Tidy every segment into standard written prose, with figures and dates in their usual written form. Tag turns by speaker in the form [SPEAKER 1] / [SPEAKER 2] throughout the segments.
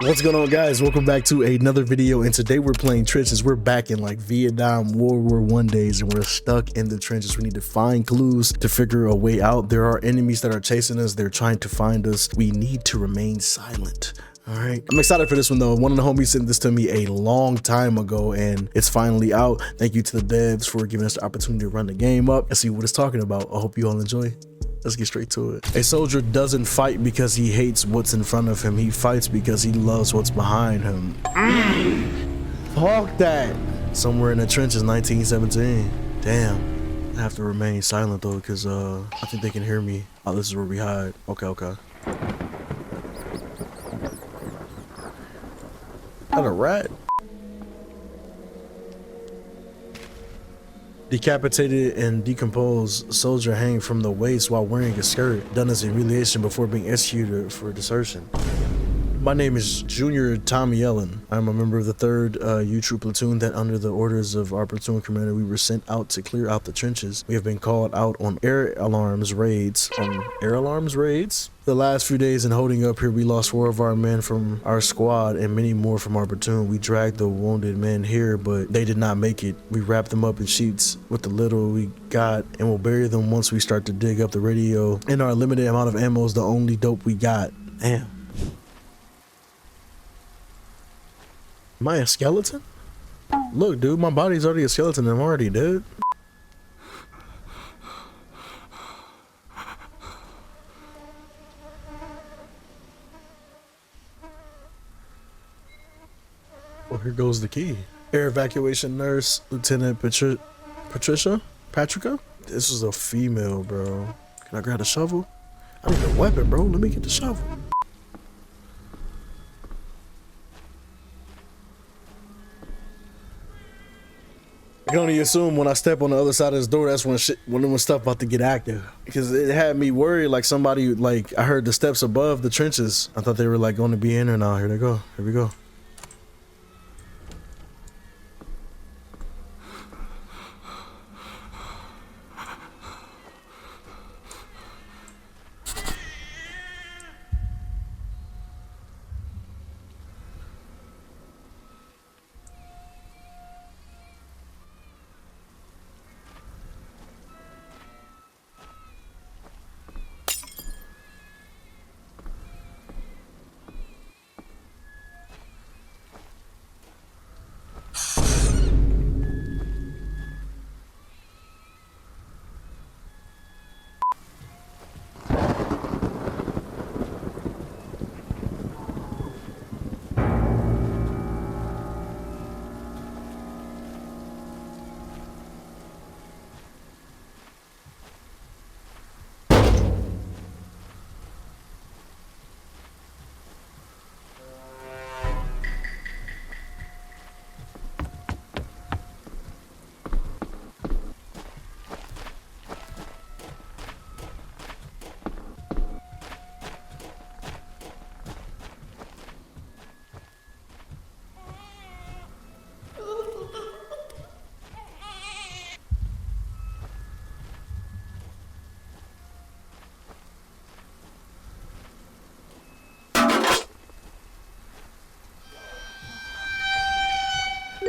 [SPEAKER 1] What's going on, guys? Welcome back to another video, and today we're playing trenches. We're back in like Vietnam World War I days, and we're stuck in the trenches. We need to find clues to figure a way out. There are enemies that are chasing us. They're trying to find us. We need to remain silent. All right, I'm excited for this one though. One of the homies sent this to me a long time ago, and it's finally out. Thank you to the devs for giving us the opportunity to run the game up and see what it's talking about. I hope you all enjoy. Let's get straight to it. A soldier doesn't fight because he hates what's in front of him. He fights because he loves what's behind him. Fuck that. Somewhere in the trenches, 1917. Damn. I have to remain silent though, because I think they can hear me. Oh, this is where we hide. Okay. That a rat? Decapitated and decomposed soldier hanging from the waist while wearing a skirt, done as a humiliation before being executed for desertion. My name is Junior Tommy Ellen. I'm a member of the 3rd U Troop platoon that, under the orders of our platoon commander, we were sent out to clear out the trenches. We have been called out on air alarms raids. The last few days in holding up here, we lost 4 of our men from our squad and many more from our platoon. We dragged the wounded men here, but they did not make it. We wrapped them up in sheets with the little we got, and we'll bury them once we start to dig up the radio. And our limited amount of ammo is the only dope we got. Damn. Am I a skeleton? Look, dude, my body's already a skeleton. I'm already dead. Well, here goes the key. Air evacuation nurse, Lieutenant Patricia? This is a female, bro. Can I grab a shovel? I need a weapon, bro. Let me get the shovel. I can only assume when I step on the other side of this door, that's when stuff about to get active. Because it had me worried, like somebody, like I heard the steps above the trenches. I thought they were like going to be in there now. Here they go. Here we go.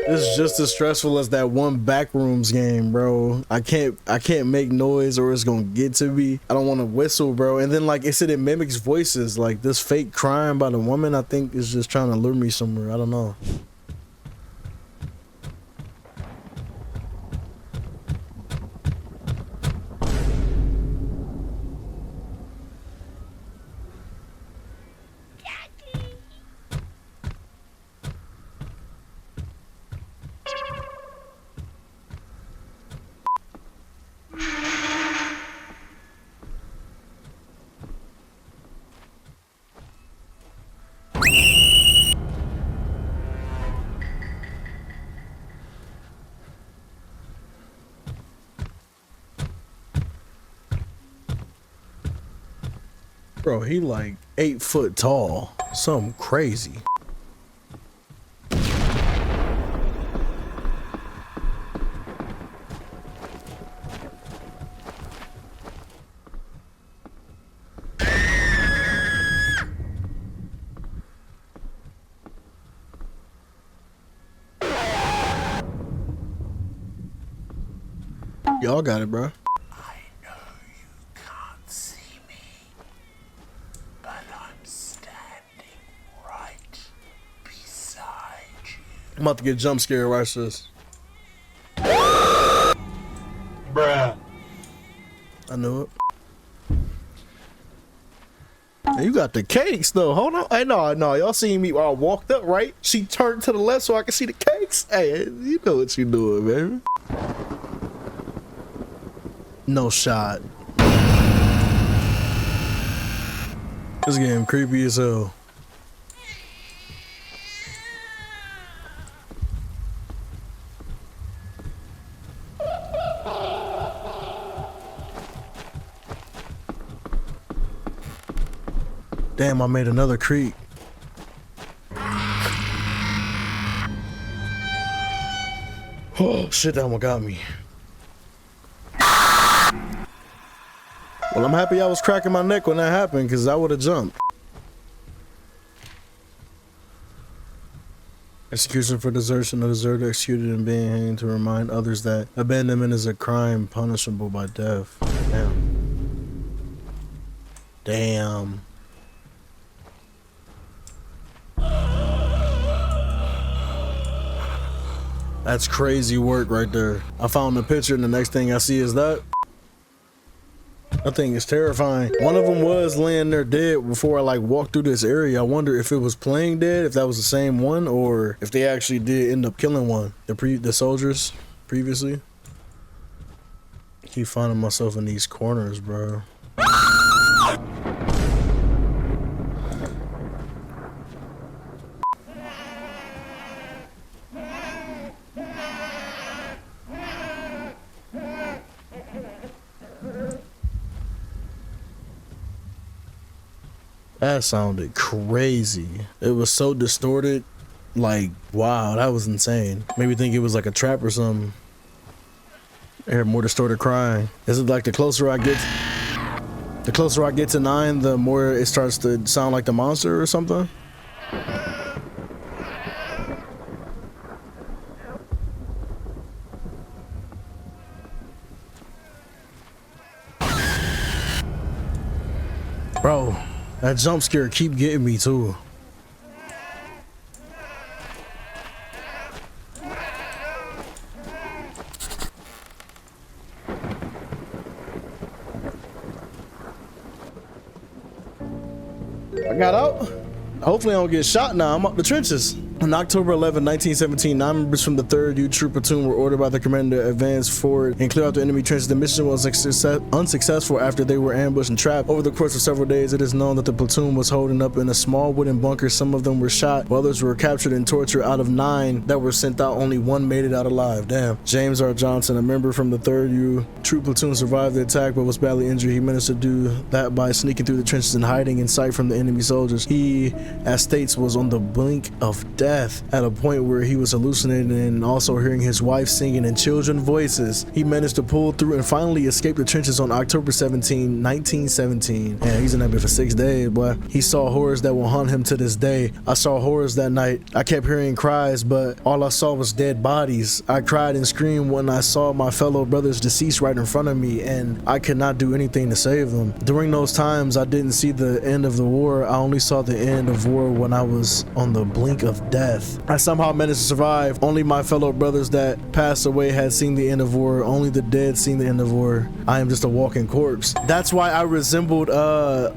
[SPEAKER 1] This is just as stressful as that one Backrooms game, bro. I can't make noise or it's gonna get to me. I don't want to whistle, bro. And then like it said, it mimics voices. Like this fake crying by the woman, I think is just trying to lure me somewhere. I don't know. Bro, he like 8 foot tall. Something crazy. Y'all got it, bro.
[SPEAKER 2] I know you can't see me, but I'm standing right beside you.
[SPEAKER 1] I'm about to get jump scared. Watch this.
[SPEAKER 2] Bruh.
[SPEAKER 1] I knew it. Hey, you got the cakes though. Hold on. Hey, no, y'all seen me while I walked up, right? She turned to the left so I could see the cakes. Hey, you know what you doing, baby. No shot. This game creepy as hell. Damn, I made another creek. Oh shit, that one got me. Well, I'm happy I was cracking my neck when that happened, because I would have jumped. Execution for desertion. A deserter executed and being hanged to remind others that abandonment is a crime punishable by death. Damn. Damn. That's crazy work right there. I found the picture and the next thing I see is that. That thing is terrifying. One of them was laying there dead before I like walked through this area. I wonder if it was playing dead, if that was the same one, or if they actually did end up killing one. The soldiers previously. Keep finding myself in these corners, bro. That sounded crazy. It was so distorted. Like, wow, that was insane. Made me think it was like a trap or something. I heard more distorted crying. Is it like the closer I get to 9, the more it starts to sound like the monster or something? Bro, that jump scare keep getting me too. I got out. Hopefully I don't get shot now. I'm up the trenches. On October 11, 1917, 9 members from the 3rd U Troop Platoon were ordered by the commander to advance forward and clear out the enemy trenches. The mission was unsuccessful after they were ambushed and trapped. Over the course of several days, it is known that the platoon was holding up in a small wooden bunker. Some of them were shot, while others were captured and tortured. Out of 9 that were sent out, only 1 made it out alive. Damn. James R. Johnson, a member from the 3rd U Troop Platoon, survived the attack but was badly injured. He managed to do that by sneaking through the trenches and hiding in sight from the enemy soldiers. He, as states, was on the brink of death at a point where he was hallucinating and also hearing his wife singing in children voices. He managed to pull through and finally escape the trenches on October 17, 1917. And he's in that bit for 6 days, boy. He saw horrors that will haunt him to this day. I saw horrors that night. I kept hearing cries, but all I saw was dead bodies. I cried and screamed when I saw my fellow brothers deceased right in front of me, and I could not do anything to save them. During those times, I didn't see the end of the war. I only saw the end of war when I was on the blink of death. I somehow managed to survive. Only my fellow brothers that passed away had seen the end of war. Only the dead seen the end of war. I am just a walking corpse. That's why I resembled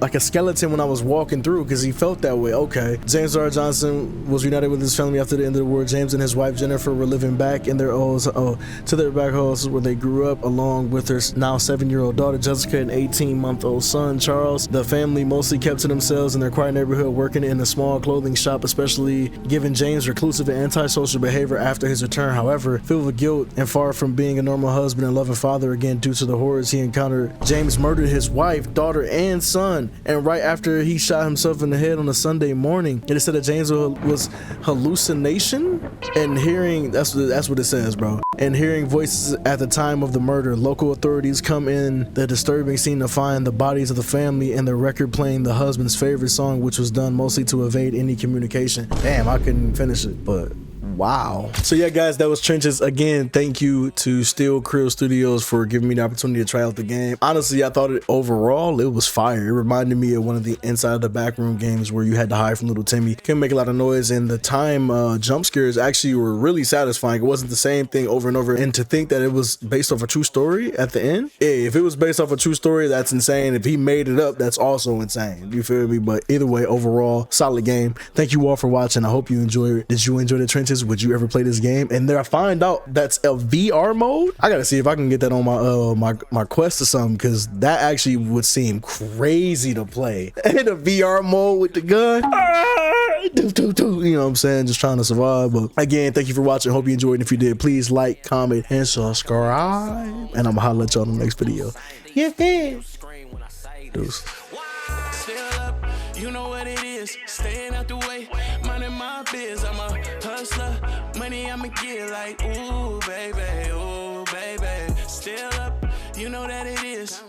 [SPEAKER 1] like a skeleton when I was walking through, because he felt that way. Okay. James R. Johnson was reunited with his family after the end of the war. James and his wife Jennifer were living back in their to their back homes where they grew up, along with their now 7-year-old daughter Jessica and 18-month-old son Charles. The family mostly kept to themselves in their quiet neighborhood, working in a small clothing shop, especially given James reclusive and antisocial behavior after his return. However, filled with guilt and far from being a normal husband and loving father again due to the horrors he encountered, James murdered his wife, daughter, and son. And right after he shot himself in the head on a Sunday morning, it said that James was hallucination and hearing, that's what it says, bro, and hearing voices at the time of the murder. Local authorities come in the disturbing scene to find the bodies of the family and the record playing the husband's favorite song, which was done mostly to evade any communication. Damn, I couldn't finish it, but Wow. So yeah, guys, that was Trenches. Again, thank you to Steelkrill Studios for giving me the opportunity to try out the game. Honestly, I thought overall it was fire. It reminded me of one of the Inside the Backroom games where you had to hide from little Timmy. Couldn't make a lot of noise, and the time jump scares actually were really satisfying. It wasn't the same thing over and over. And to think that it was based off a true story at the end, yeah, if it was based off a true story, that's insane. If he made it up, that's also insane. You feel me? But either way, overall, solid game. Thank you all for watching. I hope you enjoyed it. Did you enjoy the Trenches? Would you ever play this game? And then I find out that's a VR mode. I gotta see if I can get that on my Quest or something, because that actually would seem crazy to play in a VR mode with the gun. You know what I'm saying? Just trying to survive. But again, thank you for watching. Hope you enjoyed. And if you did, please like, comment, and subscribe. And I'm gonna holler at y'all in the next video. Yeah. Deuce.
[SPEAKER 3] You know what it is, staying out the way, minding my biz. I'm a hustler, money I'ma get like, ooh baby, still up, you know that it is.